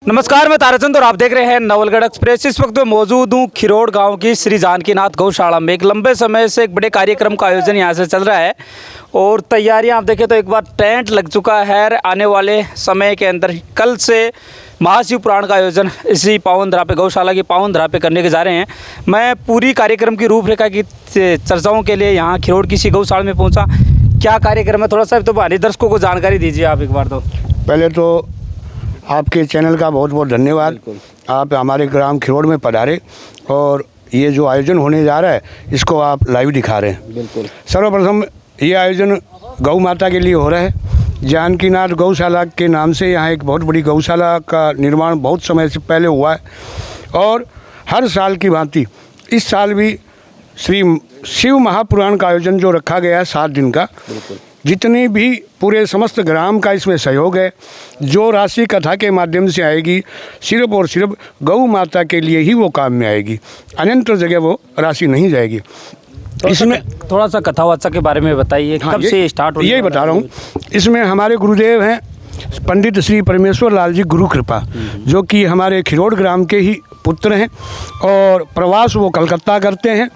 नमस्कार, मैं ताराचंद और आप देख रहे हैं नवलगढ़ एक्सप्रेस। इस वक्त मैं मौजूद हूँ खिरोड़ गांव की श्री जानकीनाथ गौशाला में। एक लंबे समय से एक बड़े कार्यक्रम का आयोजन यहाँ से चल रहा है और तैयारियां आप देखें तो एक बार टेंट लग चुका है। आने वाले समय के अंदर कल से महाशिव पुराण का आयोजन इसी पावन धरा पे, गौशाला की पावन धरा पे करने के जा रहे हैं। मैं पूरी कार्यक्रम की रूपरेखा की चर्चाओं के लिए यहाँ खिरोड़ की इसी गौशाला में पहुँचा। क्या कार्यक्रम है, थोड़ा सा तो भारी दर्शकों को जानकारी दीजिए आप एक बार। तो पहले तो आपके चैनल का बहुत बहुत धन्यवाद। आप हमारे ग्राम खिरोड़ में पधारे और ये जो आयोजन होने जा रहा है इसको आप लाइव दिखा रहे हैं। बिल्कुल। सर्वप्रथम ये आयोजन गौ माता के लिए हो रहा है। जानकीनाथ गौशाला के नाम से यहाँ एक बहुत बड़ी गौशाला का निर्माण बहुत समय से पहले हुआ है और हर साल की भांति इस साल भी श्री शिव महापुराण का आयोजन जो रखा गया है 7 दिन का, जितनी भी पूरे समस्त ग्राम का इसमें सहयोग है, जो राशि कथा के माध्यम से आएगी सिर्फ और सिर्फ गौ माता के लिए ही वो काम में आएगी, अन्यत्र जगह वो राशि नहीं जाएगी। इसमें थोड़ा सा कथा वाचा के बारे में बताइए। हाँ, कब से स्टार्ट हो? यही बता रहा हूँ। इसमें हमारे गुरुदेव हैं पंडित श्री परमेश्वर लाल जी गुरु कृपा, जो कि हमारे खिरोड़ ग्राम के ही पुत्र हैं और प्रवास वो कलकत्ता करते हैं।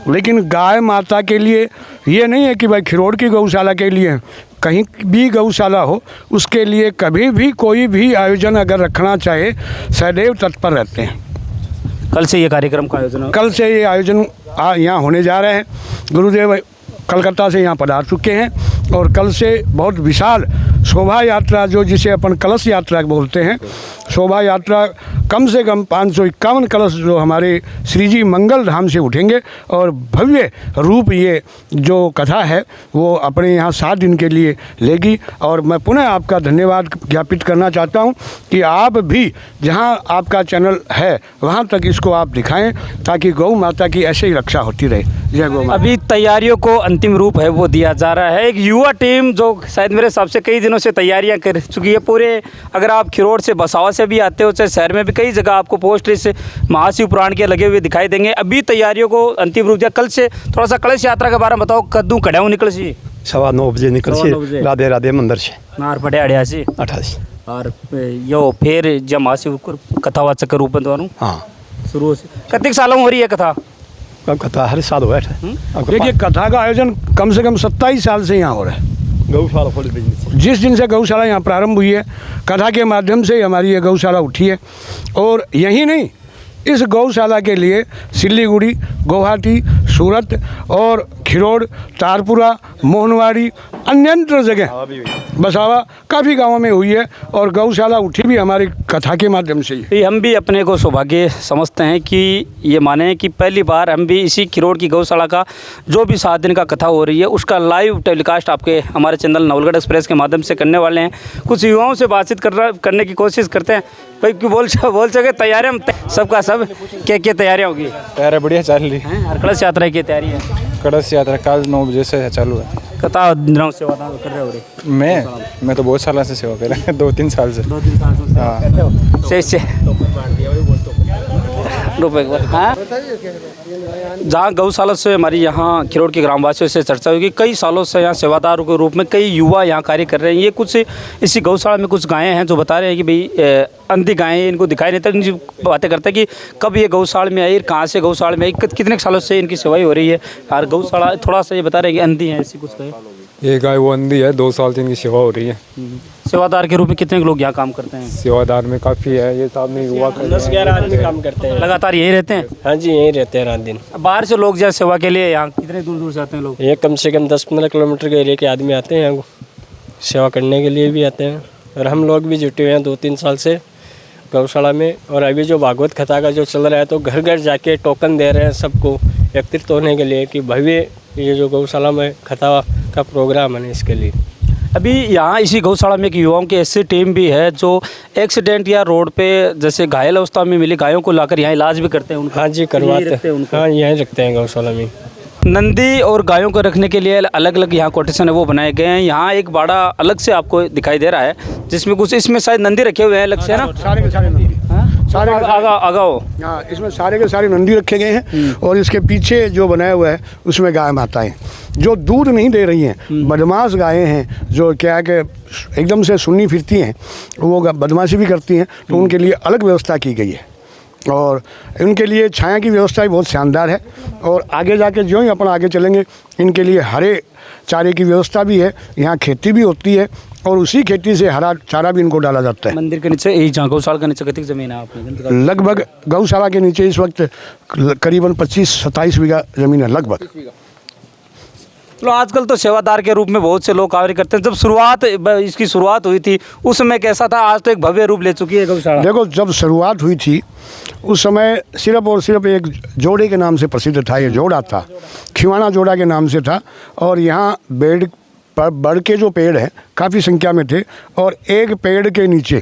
लेकिन गाय माता के लिए ये नहीं है कि भाई खिरोड़ की गौशाला के लिए, कहीं भी गौशाला हो उसके लिए कभी भी कोई भी आयोजन अगर रखना चाहे सदैव तत्पर रहते हैं। कल से ये कार्यक्रम का आयोजन, कल से ये आयोजन यहाँ होने जा रहे हैं। गुरुदेव कलकत्ता से यहाँ पधार चुके हैं और कल से बहुत विशाल शोभा यात्रा, जो जिसे अपन कलश यात्रा बोलते हैं, शोभा यात्रा कम से कम 551 कलश जो हमारे श्री जी मंगल धाम से उठेंगे और भव्य रूप ये जो कथा है वो अपने यहाँ 7 दिन के लिए लेगी। और मैं पुनः आपका धन्यवाद ज्ञापित करना चाहता हूँ कि आप भी जहाँ आपका चैनल है वहाँ तक इसको आप दिखाएं ताकि गौ माता की ऐसे ही रक्षा होती रहे। जय गौ माता। अभी तैयारियों को अंतिम रूप है वो दिया जा रहा है। एक युवा टीम जो शायद मेरे हिसाब से कई दिनों से तैयारियां कर चुकी है पूरे। अगर आप खिरोड़ से बसावा से भी आते हो, चाहे शहर में भी कई जगह आपको पोस्टर से महाशिव पुराण के लगे हुए दिखाई देंगे। अभी तैयारियों को अंतिम रूप दिया। कल से थोड़ा सा कलश यात्रा के बारे में बताओ। कद्दू कड़ाऊ निकल सी 9:15 बजे निकल सी राधे राधे मंदिर से नार पड़े अड़िया से 28 और यो फिर जब महाशिव कथावाचक के रूप में दोनों हाँ शुरू से कितने सालों हो रही है कथा? कथा हर साल हुआ है। देखिए कथा का आयोजन कम से कम 27 साल से यहाँ हो रहा है। गौशाला खोल बिजनेस जिस दिन से गौशाला यहाँ प्रारंभ हुई है, कथा के माध्यम से हमारी ये गौशाला उठी है। और यही नहीं, इस गौशाला के लिए सिल्लीगुड़ी, गुवाहाटी, सूरत और खिरोड़, तारपुरा, मोहनवाड़ी, अन्यंत्र जगह बसावा काफ़ी गांवों में हुई है और गौशाला उठी भी हमारी कथा के माध्यम से ही। हम भी अपने को सौभाग्य समझते हैं कि ये माने कि पहली बार हम भी इसी खिरोड़ की गौशाला का जो भी 7 दिन का कथा हो रही है उसका लाइव टेलीकास्ट आपके हमारे चैनल नवलगढ़ एक्सप्रेस के माध्यम से करने वाले हैं। कुछ युवाओं से बातचीत करने की कोशिश करते हैं। भाई क्यों बोल सके तैयारियाँ सबका सब क्या तैयारियाँ होगी? तैयारी बढ़िया चल रही है। और कलश यात्रा की तैयारी है? कलश यात्रा कल 9 बजे से चालू है। कथा दिनों सेवा कर रहे हो रही? मैं तो बहुत साल से सेवा कर रहा हूँ, 2-3 साल से। 2-3 साल से हाँ से हाँ। जहाँ गौशाला से हमारी यहाँ खिरोड़ के ग्रामवासियों से चर्चा हुई कि कई सालों से यहाँ सेवादारों के रूप में कई युवा यहाँ कार्य कर रहे हैं। ये कुछ इसी गौशाला में कुछ गायें हैं जो बता रहे हैं कि भाई अंधी गायें इनको दिखाई नहीं देती। इनकी बातें करते हैं कि कब ये गौशाला में आई, कहाँ से गौशाला में आई, कितने सालों से इनकी सेवाई हो रही है। और गौशाला थोड़ा सा ये बता रहे हैं कि अंधी है, ऐसी कुछ कहे। ये गाय वो अंधी है, 2 साल से इनकी सेवा हो रही है। सेवादार के रूप में कितने लोग यहाँ काम करते हैं? सेवादार में काफ़ी है, ये साहब में युवा 10-11 आदमी काम करते हैं। लगातार यही रहते हैं? हाँ जी, यहीं रहते हैं रात दिन। बाहर से लोग जहाँ सेवा के लिए यहाँ कितने दूर दूर से आते हैं लोग? ये कम से कम 10-15 किलोमीटर के एरिया के आदमी आते हैं यहाँ सेवा करने के लिए भी आते हैं। और हम लोग भी जुटे हुए हैं 2-3 साल से गौशाला में। और अभी जो भागवत कथा का जो चल रहा है तो घर घर जाके टोकन दे रहे हैं सबको एकत्रित होने के लिए कि भव्य ये जो गौशाला में कथा का प्रोग्राम है इसके लिए। अभी यहाँ इसी गौशाला में एक युवाओं की ऐसी टीम भी है जो एक्सीडेंट या रोड पे जैसे घायल अवस्था में मिली गायों को लाकर यहाँ इलाज भी करते हैं उनका? हाँ जी, करवाते हैं। हाँ, यहीं रखते हैं गौशाला में। नंदी और गायों को रखने के लिए अलग अलग यहाँ कोटेशन है वो बनाए गए हैं। यहाँ एक बाड़ा अलग से आपको दिखाई दे रहा है जिसमें कुछ इसमें शायद नंदी रखे हुए हैं अलग से, है ना? सारे के सारे नंदी। सारे आगाओ हाँ, इसमें सारे के सारे नंदी रखे गए हैं और इसके पीछे जो बनाया हुआ है उसमें गाय माताएं जो दूध नहीं दे रही हैं, बदमाश गायें हैं जो क्या है कि एकदम से सुन्नी फिरती हैं, वो बदमाशी भी करती हैं, तो उनके लिए अलग व्यवस्था की गई है और इनके लिए छाया की व्यवस्था भी बहुत शानदार है। और आगे जाके जो ही अपन आगे चलेंगे इनके लिए हरे चारे की व्यवस्था भी है, यहाँ खेती भी होती है और उसी खेती से हरा चारा भी इनको डाला जाता है। मंदिर के नीचे यही जहाँ गौशाला के नीचे कितनी ज़मीन है आपने? लगभग गौशाला के नीचे इस वक्त करीबन 25-27 बीघा ज़मीन है लगभग। चलो आजकल तो सेवादार के रूप में बहुत से लोग कार्य करते हैं। जब इसकी शुरुआत हुई थी उस समय कैसा था? आज तो एक भव्य रूप ले चुकी है गौशाला। देखो, जब शुरुआत हुई थी उस समय सिर्फ और सिर्फ एक जोड़े के नाम से प्रसिद्ध था। ये जोड़ा था, खिवाना जोड़ा के नाम से था और यहाँ बड़ के जो पेड़ हैं काफ़ी संख्या में थे और एक पेड़ के नीचे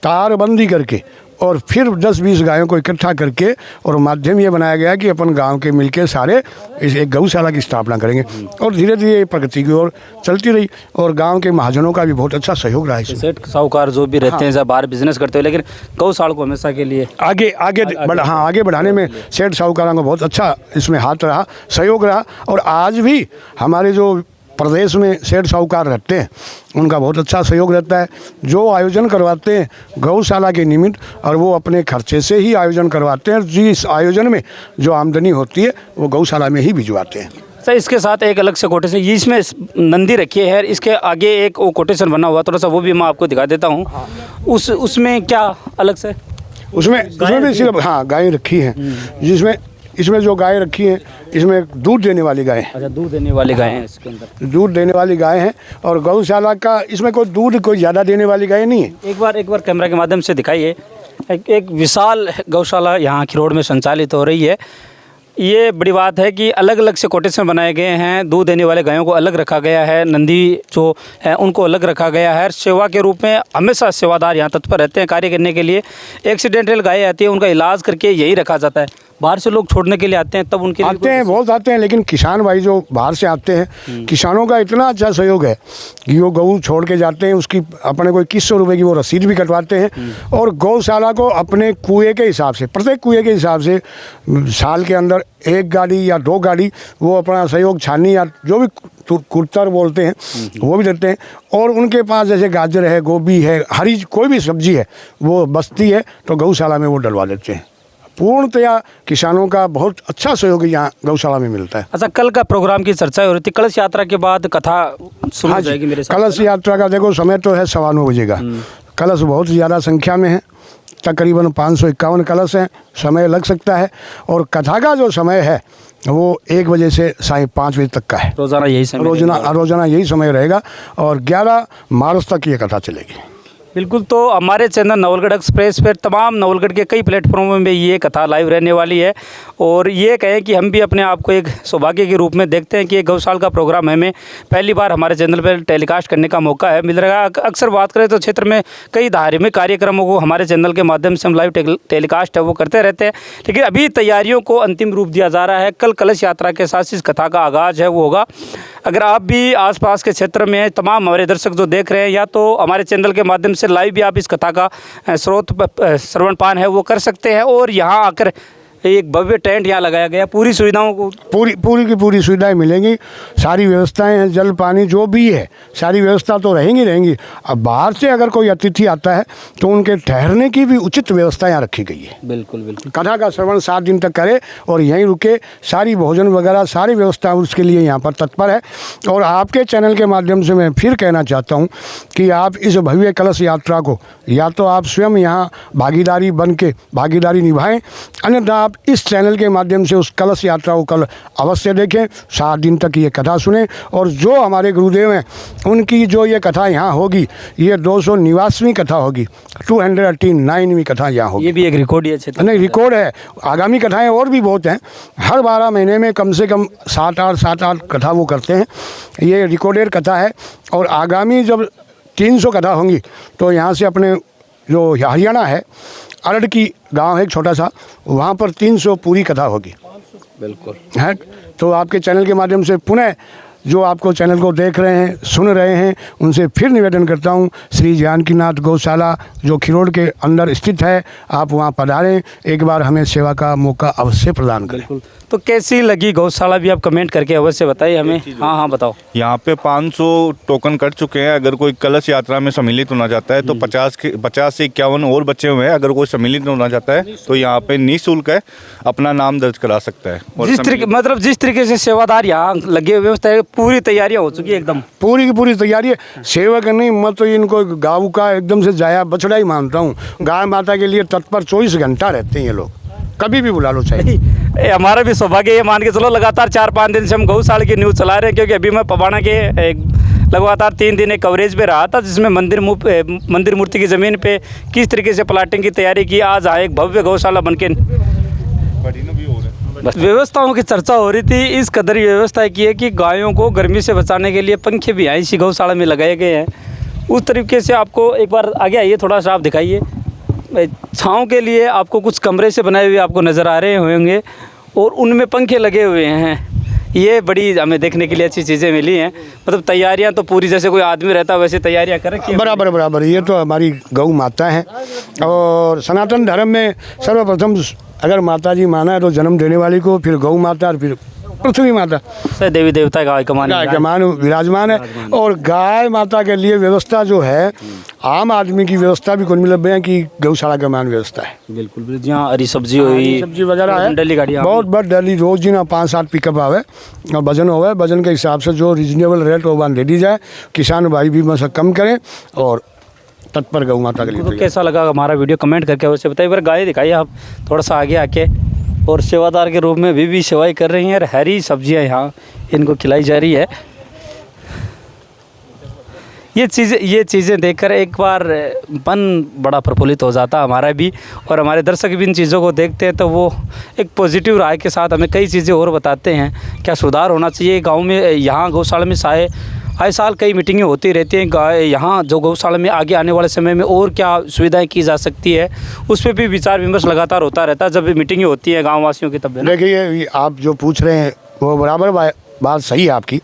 तारबंदी करके और फिर 10-20 गायों को इकट्ठा करके और माध्यम ये बनाया गया कि अपन गांव के मिलके सारे इस एक गौशाला की स्थापना करेंगे और धीरे धीरे ये प्रगति की ओर चलती रही और गांव के महाजनों का भी बहुत अच्छा सहयोग रहा है। सेठ साहूकार जो भी रहते हैं जब बाहर बिजनेस करते हैं, लेकिन गौशाला को हमेशा के लिए आगे बढ़ाने में सेठ साहूकारों का बहुत अच्छा इसमें हाथ रहा, सहयोग रहा और आज भी हमारे जो प्रदेश में सेठ साहूकार रहते हैं उनका बहुत अच्छा सहयोग रहता है। जो आयोजन करवाते हैं गौशाला के निमित्त और वो अपने खर्चे से ही आयोजन करवाते हैं, जिस आयोजन में जो आमदनी होती है वो गौशाला में ही भिजवाते हैं। सर, इसके साथ एक अलग से कोटेशन, ये इसमें नंदी रखी है, इसके आगे एक वो कोटेशन बना हुआ, थोड़ा सा वो भी मैं आपको दिखा देता हूँ। उसमें क्या अलग से? उसमें भी सिर्फ गायें रखी हैं, जिसमें इसमें जो गाय रखी हैं इसमें दूध देने वाली गाय। अच्छा, दूध देने वाली गाय हैं इसके अंदर? दूध देने वाली गाय हैं और गौशाला का इसमें कोई दूध कोई ज़्यादा देने वाली गाय नहीं है। एक बार कैमरा के माध्यम से दिखाइए। एक विशाल गौशाला यहाँ खिरोड़ में संचालित हो रही है। ये बड़ी बात है कि अलग अलग से कोटेशन बनाए गए हैं। दूध देने वाले गायों को अलग रखा गया है, नंदी जो है उनको अलग रखा गया है। सेवा के रूप में हमेशा सेवादार यहाँ तत्पर रहते हैं कार्य करने के लिए। एक्सीडेंटल गाय आती है, उनका इलाज करके यही रखा जाता है। बाहर से लोग छोड़ने के लिए आते हैं तब उनके आते हैं, बहुत आते हैं, लेकिन किसान भाई जो बाहर से आते हैं किसानों का इतना अच्छा सहयोग है कि वो गऊ छोड़ के जाते हैं, उसकी अपने कोई 2100 रुपये की वो रसीद भी कटवाते हैं और गौशाला को अपने कुएं के हिसाब से, प्रत्येक कुएं के हिसाब से साल के अंदर 1 गाड़ी या 2 गाड़ी वो अपना सहयोग छाननी या जो भी कुर्तर बोलते हैं वो भी देते हैं। और उनके पास जैसे गाजर है, गोभी है, हरी कोई भी सब्जी है वो बस्ती है तो गौशाला में वो डलवा देते हैं। पूर्णतया किसानों का बहुत अच्छा सहयोग यहाँ गौशाला में मिलता है। अच्छा, कल का प्रोग्राम की चर्चा हो रही थी, कलश यात्रा के बाद कथा शुरू हो जाएगी मेरे साथ। कलश यात्रा का देखो समय तो है 9:15 बजे का। कलश बहुत ज़्यादा संख्या में है, तकरीबन 551 कलश हैं। समय लग सकता है और कथा का जो समय है वो 1 बजे से 5:30 बजे तक का है। रोज़ाना यही समय रोज़ाना यही समय रहेगा और 11 मार्च तक ये कथा चलेगी। बिल्कुल। तो हमारे चैनल नवलगढ़ एक्सप्रेस पर तमाम नवलगढ़ के कई प्लेटफॉर्मों में ये कथा लाइव रहने वाली है और ये कहें कि हम भी अपने आप को एक सौभाग्य के रूप में देखते हैं कि एक गौशाला का प्रोग्राम हमें पहली बार हमारे चैनल पर टेलीकास्ट करने का मौका है मिल रहा है। अक्सर बात करें तो क्षेत्र में कई धार्मिक कार्यक्रमों को हमारे चैनल के माध्यम से हम लाइव टेलीकास्ट है वो करते रहते हैं, लेकिन अभी तैयारियों को अंतिम रूप दिया जा रहा है। कल कलश यात्रा के साथ इस कथा का आगाज़ है वो होगा। अगर आप भी आसपास के क्षेत्र में तमाम हमारे दर्शक जो देख रहे हैं या तो हमारे चैनल के माध्यम से लाइव भी आप इस कथा का श्रवण पान है वो कर सकते हैं और यहाँ आकर एक भव्य टेंट यहाँ लगाया गया, पूरी सुविधाओं को पूरी की पूरी सुविधाएं मिलेंगी, सारी व्यवस्थाएं हैं, जल पानी जो भी है सारी व्यवस्था तो रहेंगी। अब बाहर से अगर कोई अतिथि आता है तो उनके ठहरने की भी उचित व्यवस्था यहाँ रखी गई है। बिल्कुल बिल्कुल। कथा का श्रवण 7 दिन तक करे और यहीं रुके, सारी भोजन वगैरह सारी व्यवस्था उसके लिए यहाँ पर तत्पर है। और आपके चैनल के माध्यम से मैं फिर कहना चाहता हूँ कि आप इस भव्य कलश यात्रा को या तो आप स्वयं यहाँ भागीदारी निभाएं, अन्यथा इस चैनल के माध्यम से उस कलश यात्रा को कल अवश्य देखें। 7 दिन तक ये कथा सुने और जो हमारे गुरुदेव हैं उनकी जो ये कथा यहाँ होगी ये 289वीं कथा होगी, 289वीं कथा यहाँ होगी। ये भी एक रिकॉर्ड है? नहीं, रिकॉर्ड है। आगामी कथाएं और भी बहुत हैं, हर 12 महीने में कम से कम 7-8 कथा वो करते हैं। ये रिकॉर्डेड कथा है और आगामी जब 300 कथा होंगी तो यहाँ से अपने जो हरियाणा है अरड़ की गांव है एक छोटा सा, वहाँ पर 300 पूरी कथा होगी। बिल्कुल है। तो आपके चैनल के माध्यम से पुनः जो आपको चैनल को देख रहे हैं, सुन रहे हैं, उनसे फिर निवेदन करता हूँ, श्री जानकीनाथ गौशाला जो खिरोड़ के अंदर स्थित है, आप वहाँ पधारें, एक बार हमें सेवा का मौका अवश्य प्रदान करें। तो कैसी लगी गौशाला भी आप कमेंट करके अवश्य बताइए हमें। हाँ हाँ बताओ। यहाँ पे 500 टोकन कट चुके हैं। अगर कोई कलश यात्रा में सम्मिलित होना चाहता है तो 50 से 51 और बच्चे हुए हैं। अगर कोई सम्मिलित होना चाहता है तो यहाँ पे निःशुल्क है, अपना नाम दर्ज करा सकता है। और जिस तरीके से सेवादार यहाँ लगे हुए हैं, पूरी तैयारियाँ हो चुकी है एकदम। पूरी की पूरी तैयारी है। सेवक नहीं, मैं तो इनको गाँव का एकदम से जाया बछड़ा ही मानता हूँ। गाय माता के लिए तत्पर 24 घंटा रहते हैं ये लोग, कभी भी बुला लो चाहिए। हमारा भी सौभाग्य ये मान के चलो, लगातार 4-5 दिन से हम गौशाला की न्यूज़ चला रहे हैं, क्योंकि अभी मैं पवाना के लगातार 3 दिन एक कवरेज पे रहा था, जिसमें मंदिर मूर्ति की ज़मीन पे किस तरीके से प्लाटिंग की तैयारी की। आज आए एक भव्य गौशाला बनके व्यवस्थाओं की चर्चा हो रही थी। इस कदर व्यवस्था की है कि गायों को गर्मी से बचाने के लिए पंखे भी इसी गौशाला में लगाए गए हैं। उस तरीके से आपको एक बार आगे आइए, थोड़ा सा आप दिखाइए। छाँव के लिए आपको कुछ कमरे से बनाए हुए आपको नज़र आ रहे होंगे और उनमें पंखे लगे हुए हैं। ये बड़ी हमें देखने के लिए अच्छी चीज़ें मिली हैं। मतलब तैयारियां तो पूरी, जैसे कोई आदमी रहता है वैसे तैयारियां कर रखी हैं। बराबर। ये तो हमारी गौ माता है और सनातन धर्म में सर्वप्रथम अगर माता जी माना है तो जन्म देने वाली को, फिर गौ माता और फिर पृथ्वी माता, देवी देवता गाय कमान विराजमान है। और गाय माता के लिए व्यवस्था जो है, आम आदमी की व्यवस्था भी कौन मिल है कि गौशाला का मान व्यवस्था है। बिल्कुल, जहाँ हरी सब्जी हुई, सब्जी वगैरह है, डेली गाड़ियाँ बहुत बड़ डेली रोज जी ना 5-7 पिकअप आवे और वजन होवे, वजन के हिसाब से जो रिजनेबल रेट वो दे दी जाए। किसान भाई भी मसा कम करें और तत्पर गौ माता के लिए। तो कैसा लगा हमारा वीडियो कमेंट करके अवश्य बताइए। बार गाय दिखाइए आप थोड़ा सा आगे आके, और सेवादार के रूप में भी सेवाई कर रही हैं और हरी सब्जियां यहाँ इनको खिलाई जा रही है। ये चीज़ें देखकर एक बार मन बड़ा प्रफुल्लित हो जाता हमारा भी, और हमारे दर्शक भी इन चीज़ों को देखते हैं तो वो एक पॉजिटिव राय के साथ हमें कई चीज़ें और बताते हैं क्या सुधार होना चाहिए गांव में। यहाँ गौशाला में आए साल कई मीटिंगें होती रहती हैं। यहाँ जो गौशाला में आगे आने वाले समय में और क्या सुविधाएं की जा सकती है, उस पर भी विचार विमर्श लगातार होता रहता है जब भी मीटिंगें होती हैं गाँव वासियों की। तब देखिए, आप जो पूछ रहे हैं वो बराबर बात सही है आपकी।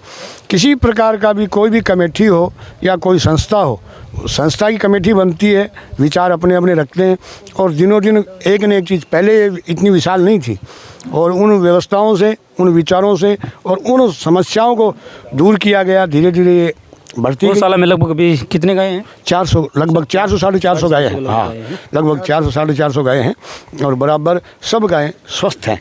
किसी प्रकार का भी कोई भी कमेटी हो या कोई संस्था हो, संस्था की कमेटी बनती है, विचार अपने अपने रखते हैं और दिनों दिन एक न एक चीज़, पहले इतनी विशाल नहीं थी और उन व्यवस्थाओं से, उन विचारों से और उन समस्याओं को दूर किया गया। धीरे धीरे बढ़ती गौशाला में लगभग अभी कितने गाय हैं? 400, लगभग 400-450 गाय हैं। हाँ, लगभग 400-450 गाय हैं और बराबर सब गायें स्वस्थ हैं।